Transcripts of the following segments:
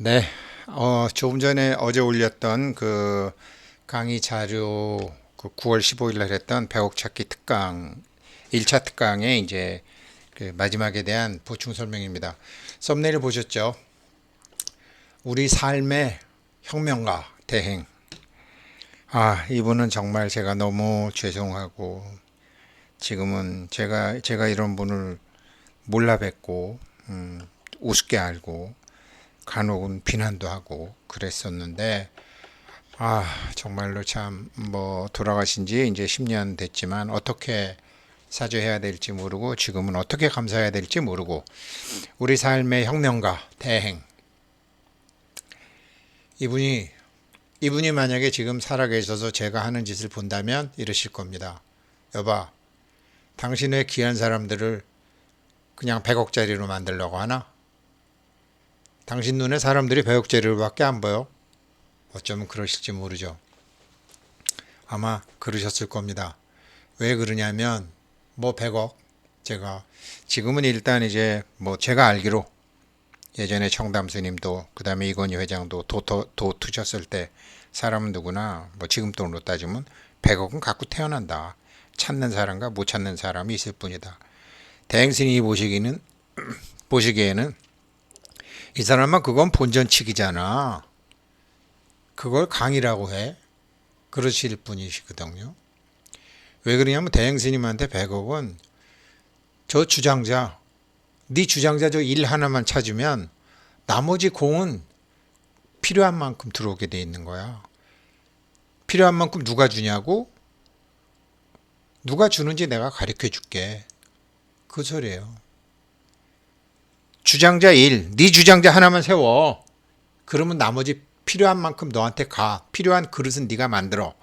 네, 조금 전에 어제 올렸던 그 강의 자료 그 9월 15일 날 했던 배옥 찾기 특강 1차 특강의 이제 그 마지막에 대한 보충 설명입니다. 썸네일 보셨죠? 우리 삶의 혁명가 대행. 이분은 정말 제가 너무 죄송하고 지금은 제가 이런 분을 몰라 뵙고 우습게 알고 간혹은 비난도 하고 그랬었는데 정말로 참, 돌아가신 지 이제 10년 됐지만, 어떻게 사죄해야 될지 모르고, 지금은 어떻게 감사해야 될지 모르고, 우리 삶의 혁명가, 대행. 이분이, 이분이 만약에 지금 살아계셔서 제가 하는 짓을 본다면 이러실 겁니다. 여봐, 당신의 귀한 사람들을 그냥 100억짜리로 만들려고 하나? 당신 눈에 사람들이 100억짜리로밖에 안 보여? 어쩌면 그러실지 모르죠. 아마 그러셨을 겁니다. 왜 그러냐면 100억 제가 지금은 일단 이제 제가 알기로 예전에 청담 스님도 그다음에 이건희 회장도 도 투셨을 때 사람은 누구나 지금 돈으로 따지면 100억은 갖고 태어난다. 찾는 사람과 못 찾는 사람이 있을 뿐이다. 대행 스님이 보시기에는 이 사람은 그건 본전치기잖아. 그걸 강이라고 해. 그러실 분이시거든요. 왜 그러냐면 대행 스님한테 100억은 저 주장자, 네 주장자 저 일 하나만 찾으면 나머지 공은 필요한 만큼 들어오게 돼 있는 거야. 필요한 만큼 누가 주냐고? 누가 주는지 내가 가르쳐 줄게. 그 소리예요. 주장자 일, 네 주장자 하나만 세워. 그러면 나머지 필요한 만큼 너한테 가. 필요한 그릇은 네가 만들어.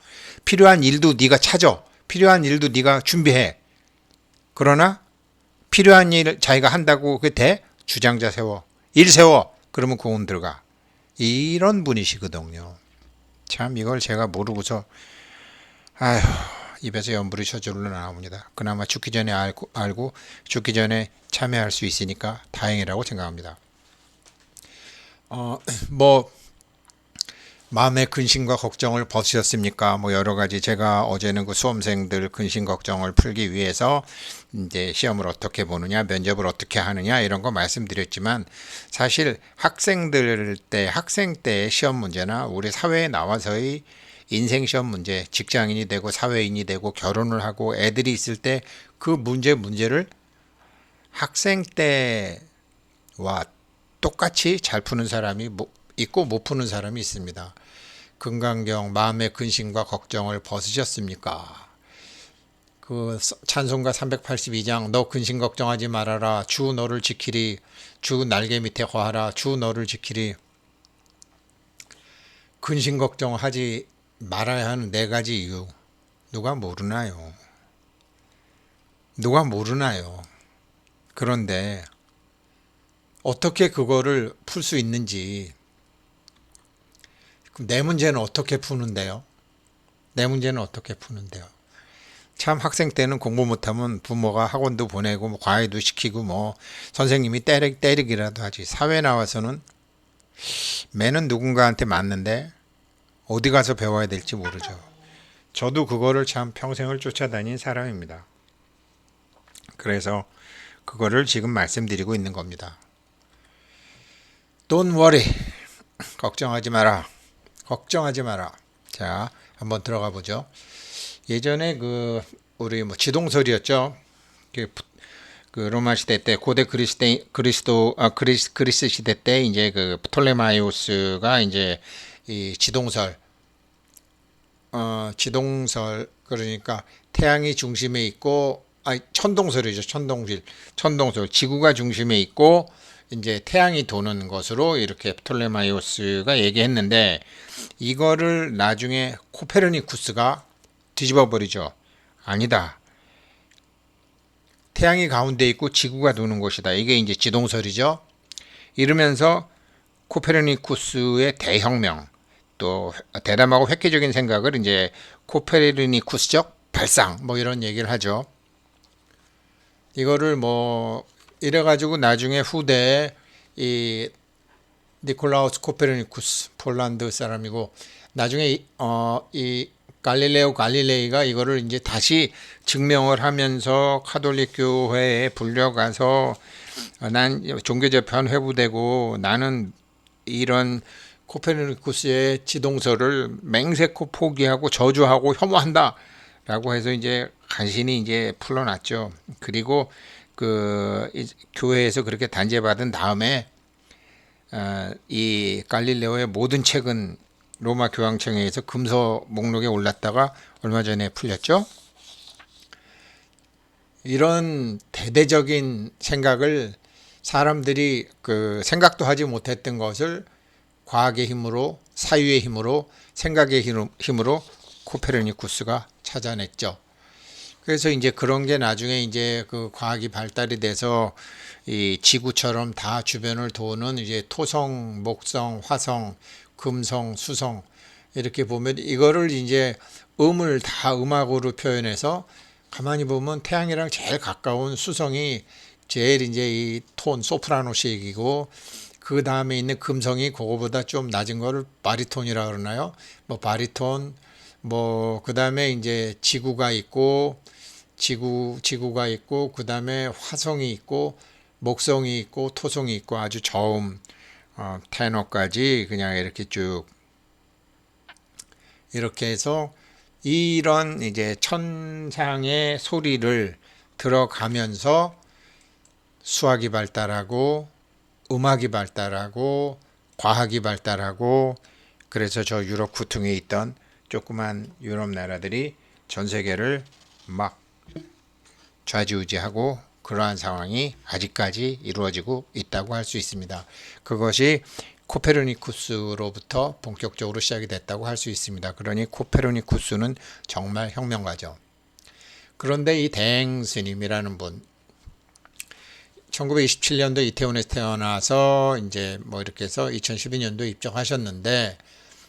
필요한 일도 네가 찾아. 필요한 일도 네가 준비해. 그러나 필요한 일 자기가 한다고 그게 돼? 주장자 세워. 일 세워. 그러면 공은 들어가. 이런 분이시거든요. 참 이걸 제가 모르고서 아휴 입에서 연불이 저절로 나옵니다. 그나마 죽기 전에 알고 죽기 전에 참여할 수 있으니까 다행이라고 생각합니다. 어, 뭐 마음의 근심과 걱정을 벗으셨습니까? 여러 가지 제가 어제는 그 수험생들 근심 걱정을 풀기 위해서 이제 시험을 어떻게 보느냐, 면접을 어떻게 하느냐 이런 거 말씀드렸지만 사실 학생 때 시험 문제나 우리 사회에 나와서의 인생 시험 문제, 직장인이 되고 사회인이 되고 결혼을 하고 애들이 있을 때 그 문제를 학생 때와 똑같이 잘 푸는 사람이 있고 못 푸는 사람이 있습니다. 금강경 마음의 근심과 걱정을 벗으셨습니까? 그 찬송가 382장 너 근심 걱정하지 말아라 주 너를 지키리 주 날개 밑에 거하라 주 너를 지키리. 근심 걱정하지 말아야 하는 네 가지 이유 누가 모르나요? 누가 모르나요? 그런데 어떻게 그거를 풀 수 있는지, 그럼 내 문제는 어떻게 푸는데요? 내 문제는 어떻게 푸는데요? 참 학생 때는 공부 못하면 부모가 학원도 보내고 과외도 시키고 선생님이 때리기라도 하지. 사회 나와서는 매는 누군가한테 맞는데 어디 가서 배워야 될지 모르죠. 저도 그거를 참 평생을 쫓아다닌 사람입니다. 그래서 그거를 지금 말씀드리고 있는 겁니다. Don't worry. 걱정하지 마라. 걱정하지 마라. 자, 한번 들어가 보죠. 예전에 우리 지동설이었죠. 그, 그 로마 시대 때 고대 그리스 시대 때 이제 그 프톨레마이오스가 이제 이 지동설 그러니까 태양이 중심에 있고 천동설이죠. 천동설 지구가 중심에 있고 이제 태양이 도는 것으로 이렇게 프톨레마이오스가 얘기했는데 이거를 나중에 코페르니쿠스가 뒤집어 버리죠. 아니다. 태양이 가운데 있고 지구가 도는 곳이다. 이게 이제 지동설이죠. 이러면서 코페르니쿠스의 대혁명, 또 대담하고 획기적인 생각을 이제 코페르니쿠스적 발상 이런 얘기를 하죠. 이거를 이래가지고 나중에 후대에 이 니콜라우스 코페르니쿠스 폴란드 사람이고 나중에 이 갈릴레오 갈릴레이가 이거를 이제 다시 증명을 하면서 카톨릭 교회에 불려가서 난 종교재판 회부되고 나는 이런 코페르니쿠스의 지동설을 맹세코 포기하고 저주하고 혐오한다 라고 해서 이제 간신히 이제 풀어놨죠. 그리고 교회에서 그렇게 단죄받은 다음에 이 갈릴레오의 모든 책은 로마 교황청에 의해서 금서 목록에 올랐다가 얼마 전에 풀렸죠. 이런 대대적인 생각을 사람들이 생각도 하지 못했던 것을 과학의 힘으로, 사유의 힘으로, 생각의 힘으로 코페르니쿠스가 찾아냈죠. 그래서 이제 그런 게 나중에 이제 과학이 발달이 돼서 이 지구처럼 다 주변을 도는 이제 토성, 목성, 화성, 금성, 수성 이렇게 보면 이거를 이제 음을 다 음악으로 표현해서 가만히 보면 태양이랑 제일 가까운 수성이 제일 이제 이 톤 소프라노식이고 그 다음에 있는 금성이 그거보다 좀 낮은 거를 바리톤이라 그러나요? 뭐 바리톤 그 다음에 이제 지구가 있고 지구가 있고 그 다음에 화성이 있고 목성이 있고 토성이 있고 아주 저음 테너까지 그냥 이렇게 쭉 이렇게 해서 이런 이제 천상의 소리를 들어가면서 수학이 발달하고 음악이 발달하고 과학이 발달하고 그래서 저 유럽 구퉁에 있던 조그만 유럽 나라들이 전 세계를 막 좌지우지하고 그러한 상황이 아직까지 이루어지고 있다고 할 수 있습니다. 그것이 코페르니쿠스로부터 본격적으로 시작이 됐다고 할 수 있습니다. 그러니 코페르니쿠스는 정말 혁명가죠. 그런데 이 대행 스님이라는 분 1927년도 이태원에서 태어나서 이제 뭐 이렇게 해서 2012년도에 입정하셨는데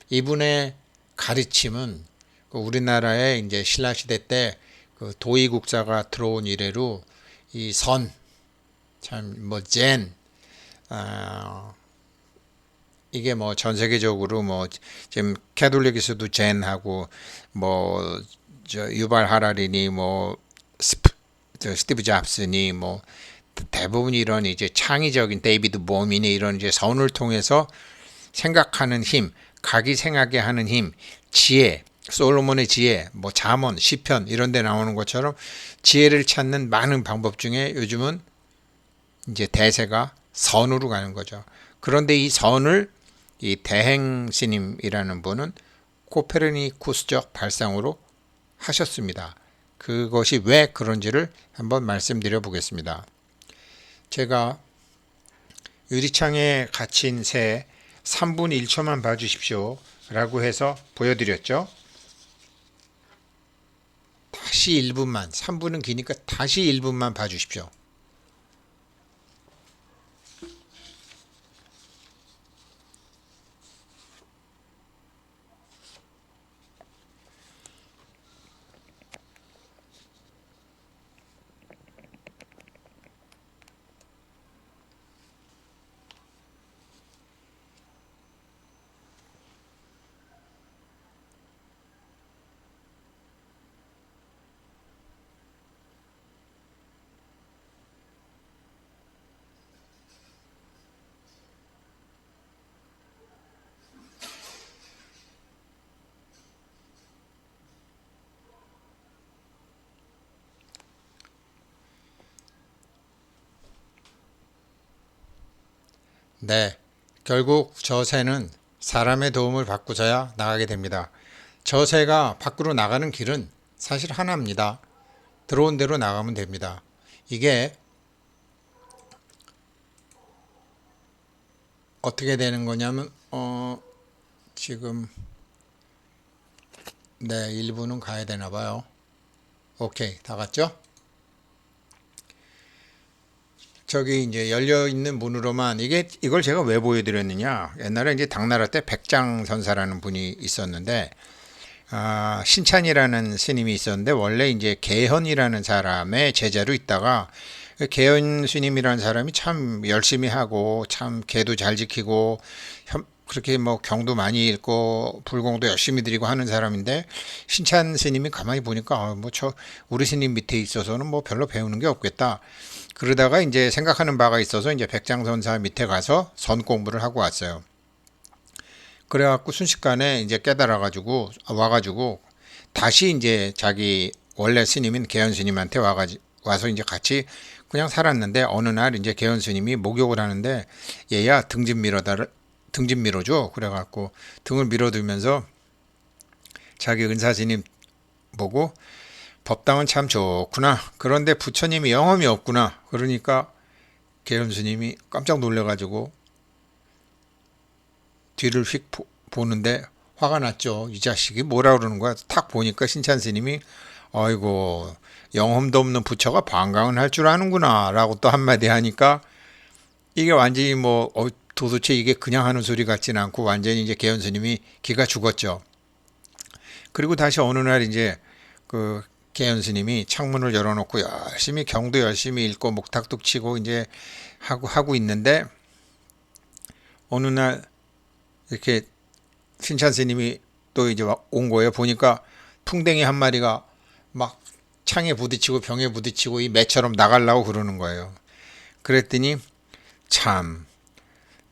이분의 가르침은 우리나라에 이제 신라시대 때 도의국사가 들어온 이래로 이 선, 젠, 이게 뭐 전 세계적으로 뭐 지금 캐톨릭에서도 젠하고 뭐 유발 하라리니 뭐 스티브 잡스니 뭐 대부분 이런 이제 창의적인 데이비드 보민이 이런 이제 선을 통해서 생각하는 힘, 각이 생각게 하는 힘, 지혜, 솔로몬의 지혜, 뭐 잠언, 시편 이런 데 나오는 것처럼 지혜를 찾는 많은 방법 중에 요즘은 이제 대세가 선으로 가는 거죠. 그런데 이 선을 이 대행 스님이라는 분은 코페르니쿠스적 발상으로 하셨습니다. 그것이 왜 그런지를 한번 말씀드려 보겠습니다. 제가 유리창에 갇힌 새 3분 1초만 봐주십시오 라고 해서 보여드렸죠. 다시 1분만, 3분은 기니까 다시 1분만 봐주십시오. 네, 결국 저 새는 사람의 도움을 받고서야 나가게 됩니다. 저 새가 밖으로 나가는 길은 사실 하나입니다. 들어온 대로 나가면 됩니다. 이게 어떻게 되는 거냐면 지금 네 1분은 가야 되나 봐요. 오케이, 다 갔죠? 저기 이제 열려 있는 문으로만 이걸 제가 왜 보여드렸느냐? 옛날에 이제 당나라 때 백장선사라는 분이 있었는데 신찬이라는 스님이 있었는데 원래 이제 개헌이라는 사람의 제자로 있다가 개연 스님이라는 사람이 참 열심히 하고 참 계도 잘 지키고 그렇게 뭐 경도 많이 읽고 불공도 열심히 드리고 하는 사람인데 신찬 스님이 가만히 보니까 뭐 저 우리 스님 밑에 있어서는 뭐 별로 배우는 게 없겠다. 그러다가 이제 생각하는 바가 있어서 이제 백장선사 밑에 가서 선 공부를 하고 왔어요. 그래갖고 순식간에 이제 깨달아가지고 와가지고 다시 이제 자기 원래 스님인 개연 스님한테 와서 이제 같이 그냥 살았는데 어느 날 이제 개연 스님이 목욕을 하는데 얘야 등 좀 밀어줘. 그래갖고 등을 밀어두면서 자기 은사 스님 보고 법당은 참 좋구나. 그런데 부처님이 영험이 없구나. 그러니까 개연 스님이 깜짝 놀래가지고 뒤를 휙 보는데 화가 났죠. 이 자식이 뭐라 그러는 거야. 탁 보니까 신찬 스님이 아이고 영험도 없는 부처가 반강은 할 줄 아는구나 라고 또 한마디 하니까 이게 완전히 뭐 도대체 이게 그냥 하는 소리 같진 않고 완전히 이제 개연 스님이 기가 죽었죠. 그리고 다시 어느 날 이제 그 개연 스님이 창문을 열어놓고 열심히 경도 열심히 읽고 목탁둑 치고 이제 하고 있는데 어느 날 이렇게 신찬 스님이 또 이제 온 거예요. 보니까 풍뎅이 한 마리가 막 창에 부딪히고 벽에 부딪히고 이 매처럼 나가려고 그러는 거예요. 그랬더니 참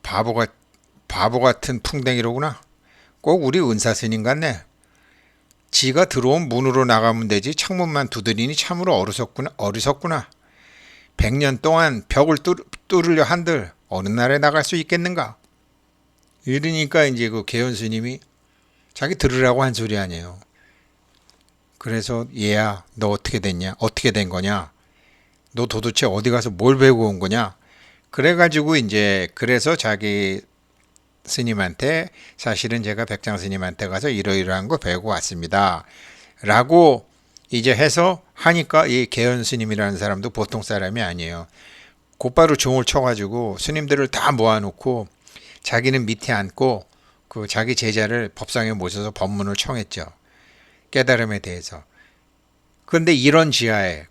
바보 같은 풍뎅이로구나. 꼭 우리 은사 스님 같네. 지가 들어온 문으로 나가면 되지 창문만 두드리니 참으로 어리석구나. 100년 동안 벽을 뚫으려 한들 어느 날에 나갈 수 있겠는가. 이러니까 이제 그 개연 스님이 자기 들으라고 한 소리 아니에요. 그래서 얘야 너 어떻게 됐냐? 어떻게 된 거냐? 너 도대체 어디 가서 뭘 배우고 온 거냐? 그래가지고 이제 그래서 자기 스님한테 사실은 제가 백장 스님한테 가서 이러이러한 거 배우고 왔습니다. 라고 이제 해서 하니까 이 개연 스님이라는 사람도 보통 사람이 아니에요. 곧바로 종을 쳐가지고 스님들을 다 모아놓고 자기는 밑에 앉고 그 자기 제자를 법상에 모셔서 법문을 청했죠. 깨달음에 대해서. 그런데 이런 지하에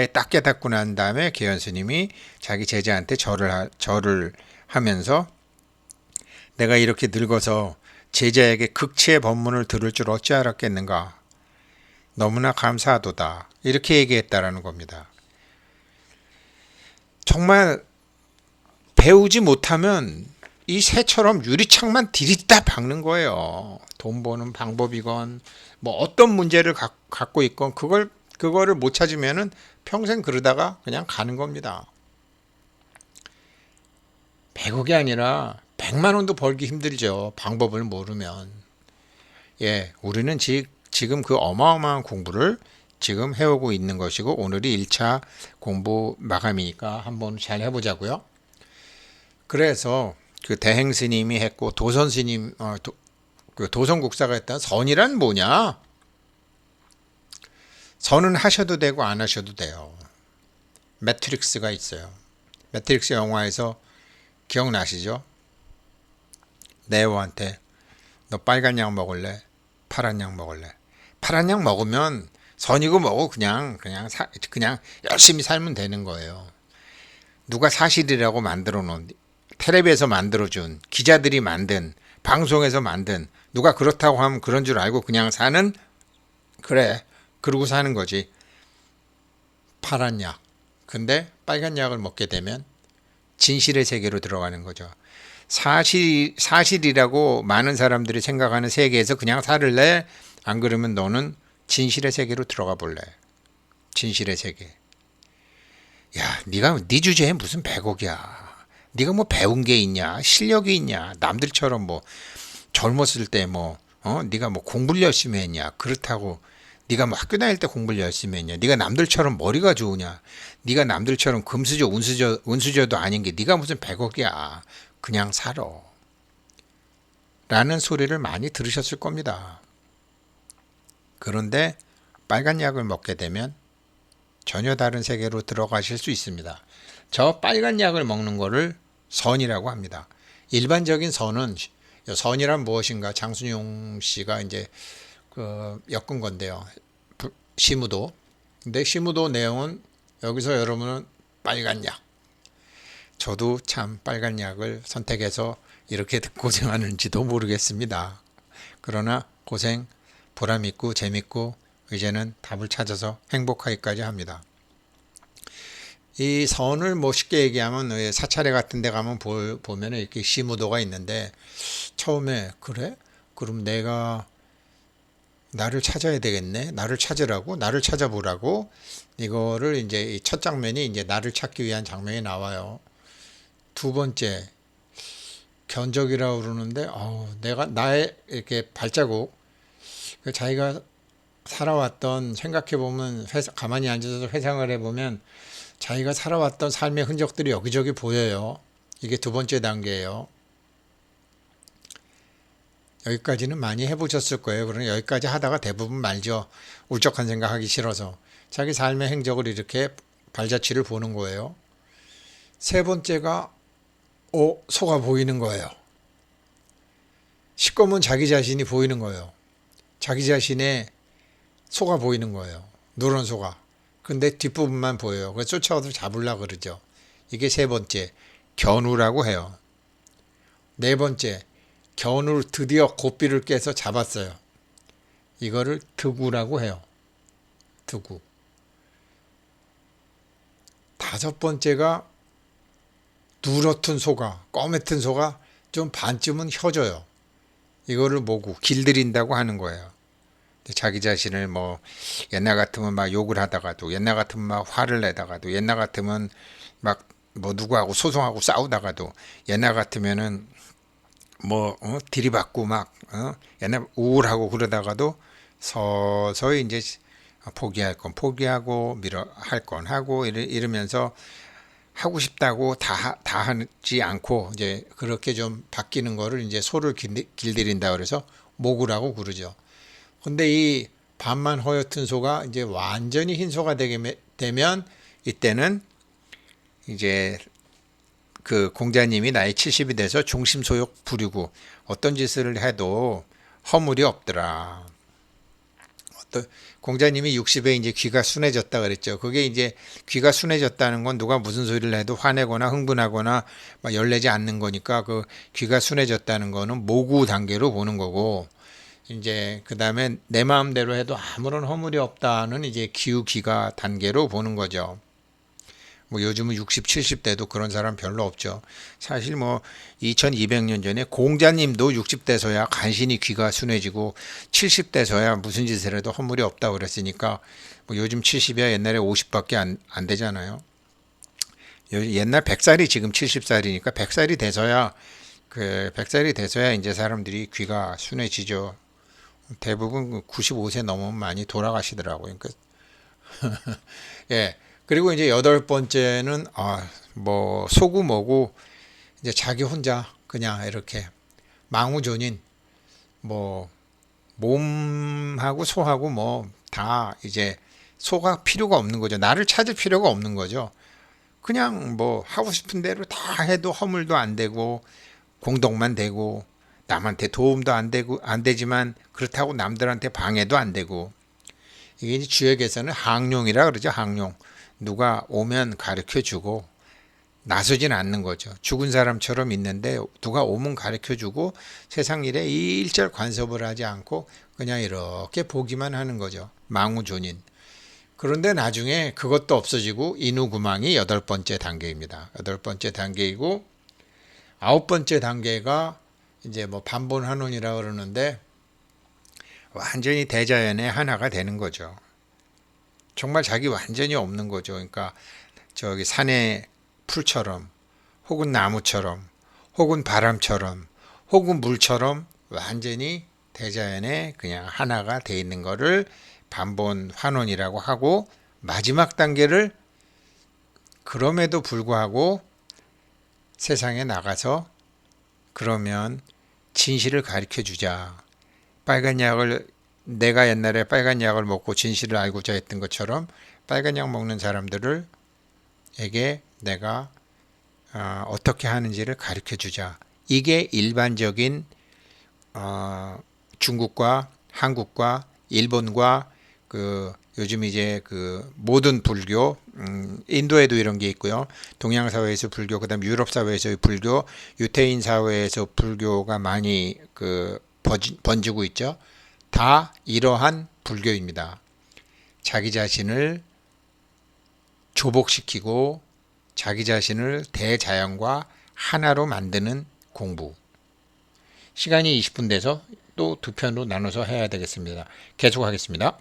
딱 깨닫고 난 다음에 개연 스님이 자기 제자한테 절을 하면서 내가 이렇게 늙어서 제자에게 극치의 법문을 들을 줄 어찌 알았겠는가. 너무나 감사하도다. 이렇게 얘기했다라는 겁니다. 정말 배우지 못하면 이 새처럼 유리창만 디리다 박는 거예요. 돈 버는 방법이건 뭐 어떤 문제를 갖고 있건 그거를 못 찾으면은 평생 그러다가 그냥 가는 겁니다. 100억이 아니라 100만 원도 벌기 힘들죠. 방법을 모르면. 예, 우리는 지금 그 어마어마한 공부를 지금 해오고 있는 것이고 오늘이 1차 공부 마감이니까 한번 잘 해보자고요. 그래서 그 대행 스님이 했고 도선 스님 그 도선국사가 했던 선이란 뭐냐? 선은 하셔도 되고 안 하셔도 돼요. 매트릭스가 있어요. 매트릭스 영화에서 기억나시죠? 네오한테 너 빨간 약 먹을래? 파란 약 먹을래? 파란 약 먹으면 선이고 뭐고 그냥 열심히 살면 되는 거예요. 누가 사실이라고 만들어 놓은 텔레비에서 만들어준 기자들이 만든 방송에서 만든 누가 그렇다고 하면 그런 줄 알고 그냥 사는 그래 그러고 사는 거지. 파란 약. 근데 빨간 약을 먹게 되면 진실의 세계로 들어가는 거죠. 사실이라고 많은 사람들이 생각하는 세계에서 그냥 살을래? 안 그러면 너는 진실의 세계로 들어가 볼래? 진실의 세계. 야, 네 주제에 무슨 100억이야. 네가 뭐 배운 게 있냐? 실력이 있냐? 남들처럼 뭐 젊었을 때 네가 뭐 공부를 열심히 했냐? 그렇다고 네가 뭐 학교 다닐 때 공부를 열심히 했냐? 네가 남들처럼 머리가 좋으냐? 네가 남들처럼 금수저, 운수저도 아닌 게 네가 무슨 100억이야. 그냥 살아. 라는 소리를 많이 들으셨을 겁니다. 그런데 빨간 약을 먹게 되면 전혀 다른 세계로 들어가실 수 있습니다. 저 빨간 약을 먹는 거를 선이라고 합니다. 일반적인 선이란 무엇인가 장순용 씨가 이제 엮은 건데요. 시무도. 근데 시무도 내용은 여기서 여러분은 빨간 약. 저도 참 빨간 약을 선택해서 이렇게 고생하는지도 모르겠습니다. 그러나 고생 보람 있고 재밌고 이제는 답을 찾아서 행복하기까지 합니다. 이 선을 뭐 쉽게 얘기하면 사찰에 같은 데 가면 보면 이렇게 시무도가 있는데 처음에 그래? 그럼 내가 나를 찾아야 되겠네. 나를 찾으라고, 나를 찾아보라고. 이거를 이제 이 첫 장면이 이제 나를 찾기 위한 장면이 나와요. 두 번째 견적이라고 그러는데 내가 나의 이렇게 발자국 자기가 살아왔던 생각해 보면 가만히 앉아서 회상을 해 보면 자기가 살아왔던 삶의 흔적들이 여기저기 보여요. 이게 두 번째 단계예요. 여기까지는 많이 해보셨을 거예요. 그러나 여기까지 하다가 대부분 말죠. 울적한 생각하기 싫어서. 자기 삶의 행적을 이렇게 발자취를 보는 거예요. 세 번째가 소가 보이는 거예요. 시꺼먼 자기 자신이 보이는 거예요. 자기 자신의 소가 보이는 거예요. 누런 소가. 근데 뒷부분만 보여요. 그래서 쫓아와서 잡으려고 그러죠. 이게 세 번째, 견우라고 해요. 네 번째, 견우를 드디어 고삐를 깨서 잡았어요. 이거를 득우라고 해요. 득우. 다섯 번째가 누렇던 소가, 꺼매튼 소가 좀 반쯤은 혀져요. 이거를 뭐고 길들인다고 하는 거예요. 자기 자신을 뭐 옛날 같으면 막 욕을 하다가도 옛날 같으면 막 화를 내다가도 옛날 같으면 막 뭐 누구하고 소송하고 싸우다가도 옛날 같으면은 뭐 들이받고 막 옛날 우울하고 그러다가도 서서히 이제 포기할 건 포기하고 할 건 하고 이러면서 하고 싶다고 다 하지 않고 이제 그렇게 좀 바뀌는 거를 이제 소를 길들인다 그래서 모구라고 그러죠. 근데 이 반만 허옇은 소가 이제 완전히 흰 소가 되면 이때는 이제 그 공자님이 나이 70이 돼서 중심소욕 부리고 어떤 짓을 해도 허물이 없더라. 공자님이 60에 이제 귀가 순해졌다 그랬죠. 그게 이제 귀가 순해졌다는 건 누가 무슨 소리를 해도 화내거나 흥분하거나 막 열내지 않는 거니까 그 귀가 순해졌다는 거는 모구 단계로 보는 거고 이제 그 다음에 내 마음대로 해도 아무런 허물이 없다는 이제 기우기가 단계로 보는 거죠. 뭐 요즘은 60, 70대도 그런 사람 별로 없죠. 사실 뭐 2200년 전에 공자님도 60대서야 간신히 귀가 순해지고 70대서야 무슨 짓을 해도 허물이 없다고 그랬으니까 뭐 요즘 70이야 옛날에 50밖에 안 되잖아요. 옛날 100살이 지금 70살이니까 100살이 돼서야 100살이 돼서야 이제 사람들이 귀가 순해지죠. 대부분 95세 넘으면 많이 돌아가시더라고요. 그러니까 예. 그리고 이제 여덟 번째는 뭐 소구 뭐고 이제 자기 혼자 그냥 이렇게 망우존인 뭐 몸하고 소하고 뭐 다 이제 소가 필요가 없는 거죠. 나를 찾을 필요가 없는 거죠. 그냥 뭐 하고 싶은 대로 다 해도 허물도 안 되고 공덕만 되고 남한테 도움도 안 되지만 그렇다고 남들한테 방해도 안 되고 이게 이제 주역에서는 항룡이라 그러죠. 항룡. 누가 오면 가르쳐 주고 나서진 않는 거죠. 죽은 사람처럼 있는데 누가 오면 가르쳐 주고 세상 일에 일절 간섭을 하지 않고 그냥 이렇게 보기만 하는 거죠. 망우존인. 그런데 나중에 그것도 없어지고 인우구망이 여덟 번째 단계입니다. 여덟 번째 단계이고 아홉 번째 단계가 이제 뭐 반본환원이라 그러는데 완전히 대자연의 하나가 되는 거죠. 정말 자기 완전히 없는 거죠. 그러니까 저기 산의 풀처럼 혹은 나무처럼 혹은 바람처럼 혹은 물처럼 완전히 대자연의 그냥 하나가 돼 있는 거를 반본 환원이라고 하고 마지막 단계를 그럼에도 불구하고 세상에 나가서 그러면 진실을 가르쳐 주자. 빨간 약을 내가 옛날에 빨간 약을 먹고 진실을 알고자 했던 것처럼 빨간 약 먹는 사람들에게 내가 어떻게 하는지를 가르쳐 주자. 이게 일반적인 중국과 한국과 일본과 요즘 이제 모든 불교, 인도에도 이런 게 있고요. 동양 사회에서 불교, 그다음 유럽 사회에서의 불교, 유태인 사회에서 불교가 많이 번지고 있죠. 다 이러한 불교입니다. 자기 자신을 조복시키고 자기 자신을 대자연과 하나로 만드는 공부. 시간이 20분 돼서 또 두 편으로 나눠서 해야 되겠습니다. 계속하겠습니다.